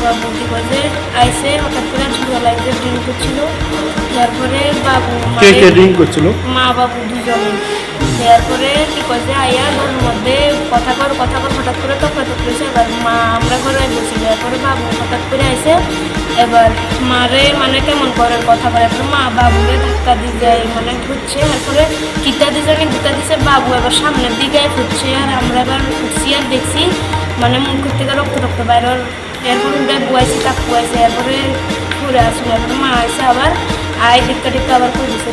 বাবু কি করে আইসে হঠাৎ করে ছোটবেলায় যে ড্রিঙ্ক করছিল, তারপরে বাবু কে কে ড্রিঙ্ক করছিল? মা বাবু দুজনে। তারপরে কি করছে আইয়া ঘরের মধ্যে কথা কর হঠাৎ করে তখন করেছে। এবার মা আমরা ঘরে বসে, তারপরে বাবু হঠাৎ করে আইসে, এবার মারে মানে কেমন করে কথা বলে, এরপরে মা বাবুকে ধাক্কা দিয়ে যায় মানে ফুটছে, তারপরে কিতা দুজনে গুতা দিছে, বাবু এবার সামনের দিকে ফুটছে, আর আমরা এবার ফুটছি আর দেখছি মানে মুখ থেকে রক্ত বাইরের। এরপর উঠে বুয়াইছে কাকু আইসে, এরপরে ঘুরে আসলো, এরপরে মা আইসে আবার আয় টিক্কা আবার করে দিচ্ছে।